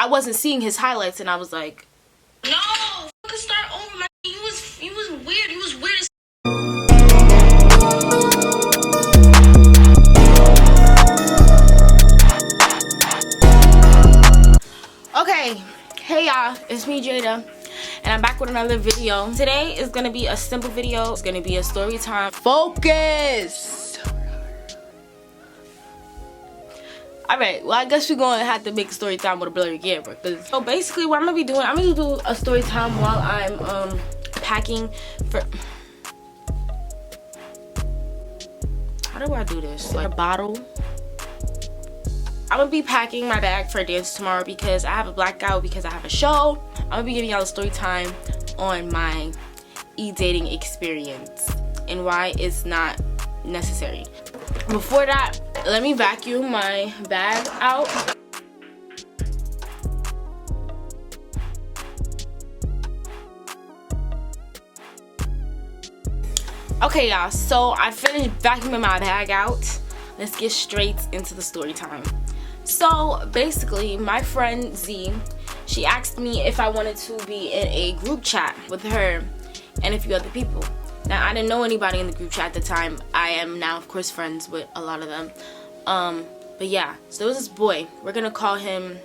I wasn't seeing his highlights, and I was like, no, fucking start over, man. You was weird. You was weird as. okay, hey y'all, it's me, Jada, and I'm back with another video. Today is gonna be a simple video. It's gonna be a story time. Focus. Alright, well, I guess we're gonna have to make a story time with a blurry camera. So basically what I'm gonna be doing, I'm gonna do a story time while I'm packing for, how do I do this? Like a bottle. I'm gonna be packing my bag for dance tomorrow because I have a blackout because I have a show. I'm gonna be giving y'all a story time on my e-dating experience and why it's not necessary. Before that, let me vacuum my bag out. Okay y'all, so I finished vacuuming my bag out. Let's get straight into the story time. So basically, my friend Z, she asked me if I wanted to be in a group chat with her and a few other people. Now, I didn't know anybody in the group chat at the time. I am now, of course, friends with a lot of them. But yeah, so there was this boy. We're gonna call him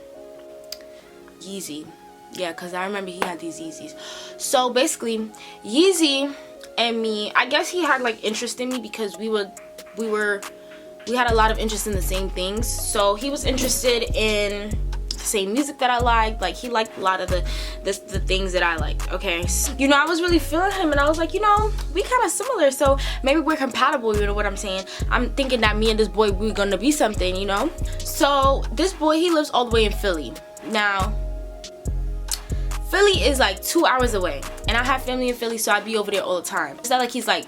Yeezy. Yeah, because I remember he had these Yeezys. So basically, Yeezy and me, I guess he had like interest in me because we had a lot of interest in the same things. So he was interested in the same music that I liked. Like, he liked a lot of the things that I liked. Okay, so, you know, I was really feeling him, and I was like, you know, we kind of similar, so maybe we're compatible. You know what I'm saying? I'm thinking that me and this boy, we're gonna be something, you know. So this boy, he lives all the way in Philly. Now, Philly is like 2 hours away, and I have family in Philly, so I'd be over there all the time. It's not like he's like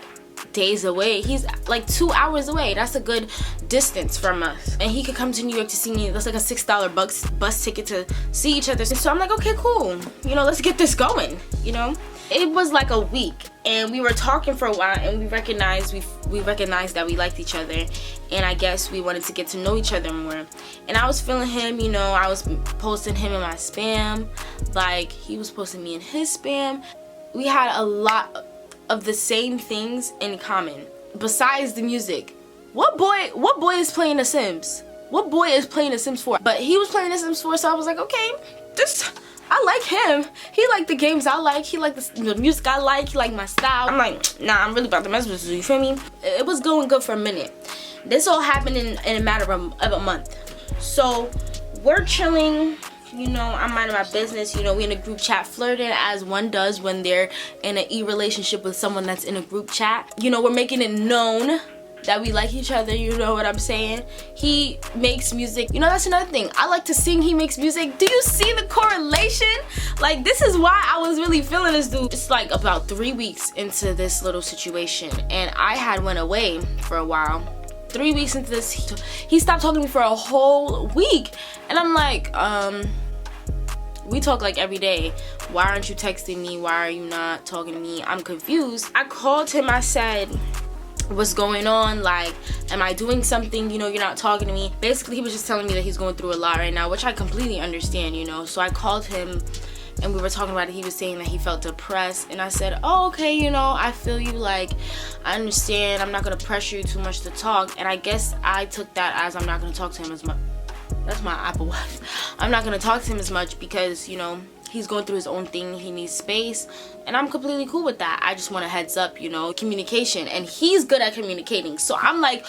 days away. He's like 2 hours away. That's a good distance from us, and he could come to New York to see me. That's like a $6 bus ticket to see each other. So I'm like, okay, cool, you know, let's get this going. You know, it was like a week, and we were talking for a while, and we recognized that we liked each other, and I guess we wanted to get to know each other more. And I was feeling him, you know. I was posting him in my spam, like he was posting me in his spam. We had a lot of the same things in common besides the music. What boy is playing The Sims? What boy is playing The Sims 4? But he was playing The Sims 4, so I was like, okay, I like him. He liked the games I like. He liked the music I like. He liked my style. I'm like, nah, I'm really about to mess with you. You feel me? It was going good for a minute. This all happened in a matter of a month. So we're chilling. You know, I'm minding my business. You know, we in a group chat flirting as one does when they're in an e-relationship with someone that's in a group chat. You know, we're making it known that we like each other. You know what I'm saying? He makes music. You know, that's another thing. I like to sing. He makes music. Do you see the correlation? Like, this is why I was really feeling this dude. It's like about 3 weeks into this little situation, and I had went away for a while. 3 weeks into this, he stopped talking to me for a whole week, and I'm like, we talk like every day. Why aren't you texting me? Why are you not talking to me? I'm confused. I called him. I said, what's going on? Like, am I doing something? You know, you're not talking to me. Basically, he was just telling me that he's going through a lot right now, which I completely understand, you know. So I called him, and we were talking about it. He was saying that he felt depressed, and I said, oh, okay, you know, I feel you. Like, I understand. I'm not gonna pressure you too much to talk. And I guess I took that as I'm not gonna talk to him as much. That's my Apple Watch. I'm not gonna talk to him as much because, you know, he's going through his own thing. He needs space, and I'm completely cool with that. I just want a heads up, you know, communication, and he's good at communicating. So I'm like,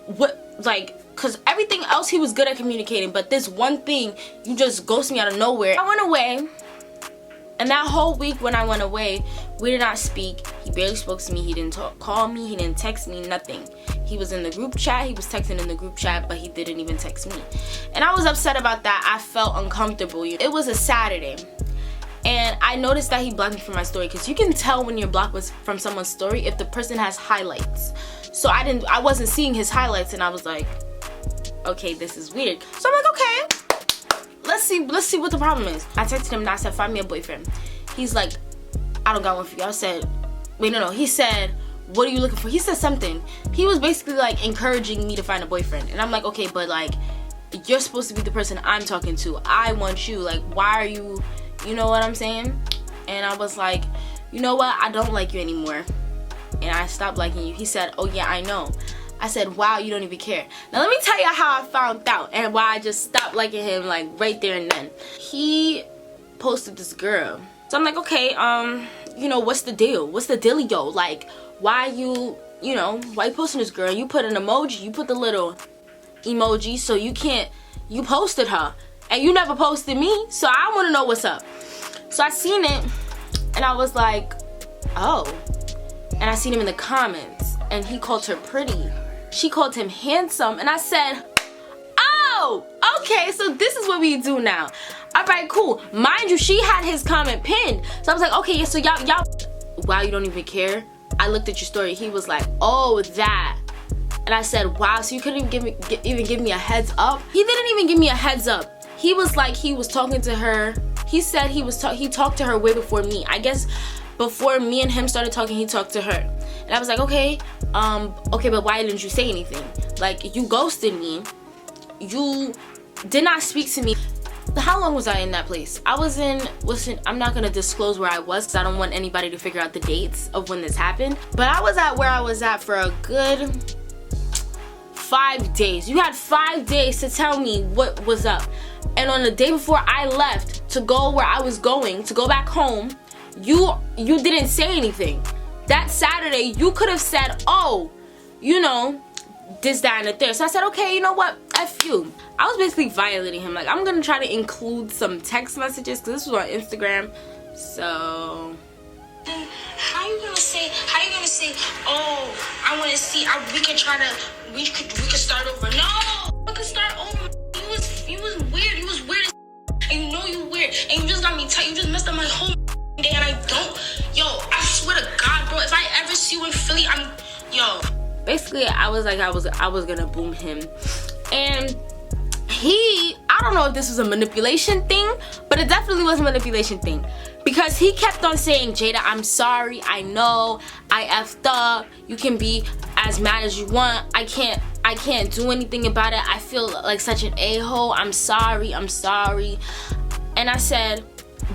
what, like, because everything else he was good at communicating, but this one thing, you just ghost me out of nowhere. I went away, and that whole week when I went away, we did not speak. He barely spoke to me. He didn't call me. He didn't text me, nothing. He was in the group chat. He was texting in the group chat, but he didn't even text me. And I was upset about that. I felt uncomfortable. It was a Saturday, and I noticed that he blocked me from my story, because you can tell when you're blocked from someone's story if the person has highlights. So I wasn't seeing his highlights, and I was like, okay, this is weird. So I'm like, okay, let's see what the problem is. I texted him and I said, find me a boyfriend. He's like, I don't got one for you. I said, wait, no. He said, what are you looking for? He said something. He was basically like encouraging me to find a boyfriend, and I'm like, okay, but like, you're supposed to be the person I'm talking to. I want you. Like, why are you, you know what I'm saying? And I was like, you know what? I don't like you anymore. And I stopped liking you. He said, oh yeah, I know. I said, wow, you don't even care. Now let me tell you how I found out and why I just stopped liking him, like, right there and then. He posted this girl. So I'm like, okay, you know, what's the deal? What's the dealio? Like, why you posting this girl? You put an emoji, you put the little emoji, so you posted her. And you never posted me, so I want to know what's up. So I seen it, and I was like, oh. And I seen him in the comments, and he called her pretty. She called him handsome, and I said, oh, okay, so this is what we do now. All right, cool. Mind you, she had his comment pinned. So I was like, okay, yeah, so y'all, wow, you don't even care? I looked at your story. He was like, oh, that. And I said, wow, so you couldn't even give me a heads up? He didn't even give me a heads up. He was like, he was talking to her. He said he talked to her way before me. I guess before me and him started talking, he talked to her. And I was like, okay, but why didn't you say anything? Like, you ghosted me. You did not speak to me. How long was I in that place? I was in, listen, I'm not gonna disclose where I was because I don't want anybody to figure out the dates of when this happened. But I was at where I was at for a good 5 days. You had 5 days to tell me what was up. And on the day before I left to go where I was going, to go back home, you didn't say anything. That Saturday, you could have said, oh, you know, this, that, and the third. So I said, okay, you know what? F you. I was basically violating him. Like, I'm gonna try to include some text messages because this was on Instagram. So how you gonna say, oh, I wanna see, we could start over. No, we could start over. You was weird. You was weird as and you know you weird. And you just got me tight. You just messed up my whole day and I don't. Yo, I swear to God, bro, if I ever see you in Philly, basically, I was like, I was gonna boom him. And I don't know if this was a manipulation thing, but it definitely was a manipulation thing. Because he kept on saying, Jada, I'm sorry, I know, I effed up, you can be as mad as you want, I can't do anything about it, I feel like such an a-hole, I'm sorry. And I said,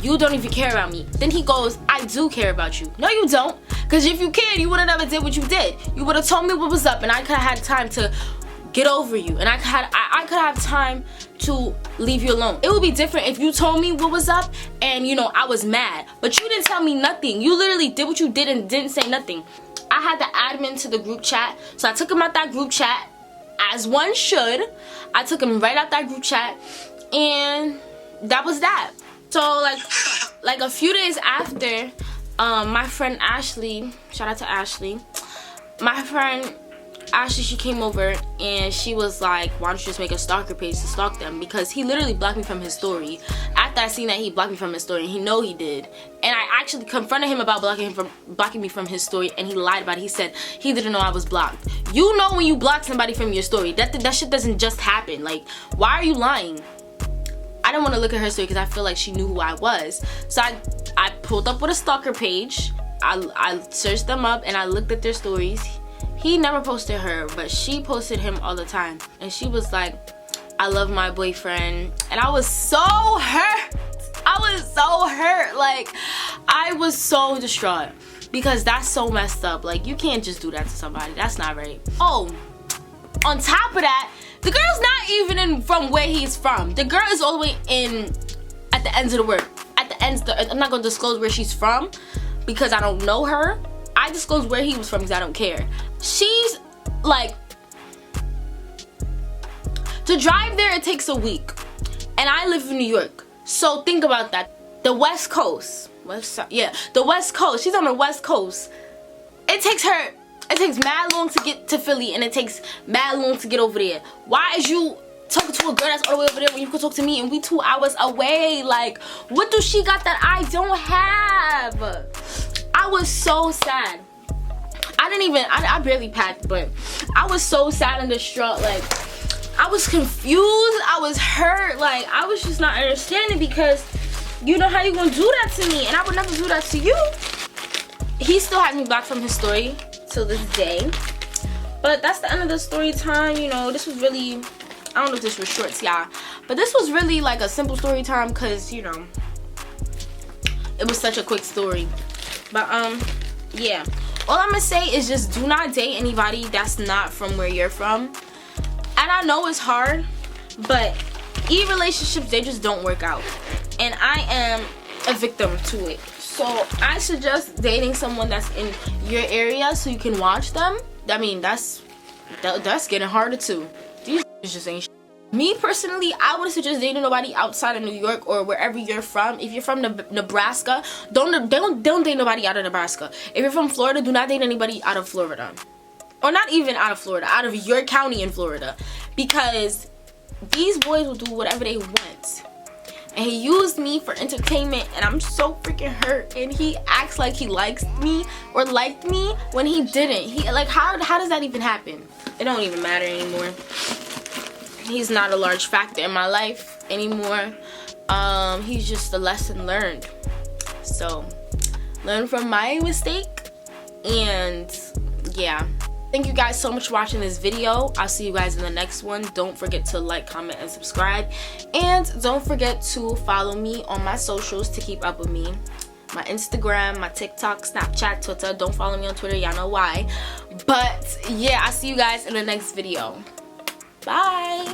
you don't even care about me. Then he goes, I do care about you. No, you don't. Because if you cared, you would have never did what you did. You would have told me what was up, and I could have had time to get over you, and I could have time to leave you alone. It would be different if you told me what was up and, you know, I was mad, but you didn't tell me nothing. You literally did what you did and didn't say nothing. I had the admin to the group chat, so I took him out that group chat, as one should. I took him right out that group chat, and that was that. So like a few days after, my friend Ashley, shout out to Ashley, my friend Ashley, she came over and she was like, why don't you just make a stalker page to stalk them? Because he literally blocked me from his story. After I seen that he blocked me from his story, and he know he did. And I actually confronted him about blocking me from his story, and he lied about it. He said he didn't know I was blocked. You know when you block somebody from your story, that shit doesn't just happen. Like, why are you lying? I didn't want to look at her story because I feel like she knew who I was. So I pulled up with a stalker page. I searched them up and I looked at their stories. He never posted her, but she posted him all the time. And she was like, I love my boyfriend. And I was so hurt. Like, I was so distraught. Because that's so messed up. Like, you can't just do that to somebody. That's not right. Oh, on top of that, the girl's not even from where he's from. The girl is all the way at the ends of the world. I'm not going to disclose where she's from because I don't know her. I disclosed where he was from because I don't care. She's like, to drive there, it takes a week. And I live in New York. So think about that. The West Coast. The West Coast. She's on the West Coast. It takes mad long to get to Philly, and it takes mad long to get over there. Why is you talking to a girl that's all the way over there when you could talk to me and we 2 hours away? Like, what do she got that I don't have? I was so sad. I barely packed, but I was so sad and distraught. Like, I was confused. I was hurt. Like, I was just not understanding because you know how you gonna do that to me, and I would never do that to you. He still has me blocked from his story till this day. But that's the end of the story time. You know, this was really I don't know if this was shorts, y'all, but this was really like a simple story time because, you know, it was such a quick story. But yeah, all I'm gonna say is just do not date anybody that's not from where you're from. And I know it's hard, but relationships, they just don't work out, and I am a victim to it. So I suggest dating someone that's in your area so you can watch them. I mean, that's getting harder too. These just ain't shit. Me personally, I would suggest dating nobody outside of New York or wherever you're from. If you're from Nebraska, don't date nobody out of Nebraska. If you're from Florida, do not date anybody out of Florida, or not even out of Florida, out of your county in Florida, because these boys will do whatever they want. And he used me for entertainment, and I'm so freaking hurt. And he acts like he likes me or liked me when he didn't. He like, how does that even happen? It don't even matter anymore. He's not a large factor in my life anymore. He's just a lesson learned. So learn from my mistake, and yeah. Thank you guys so much for watching this video. I'll see you guys in the next one. Don't forget to like, comment, and subscribe. And don't forget to follow me on my socials to keep up with me. My Instagram, my TikTok, Snapchat, Twitter. Don't follow me on Twitter. Y'all know why. But yeah, I'll see you guys in the next video. Bye.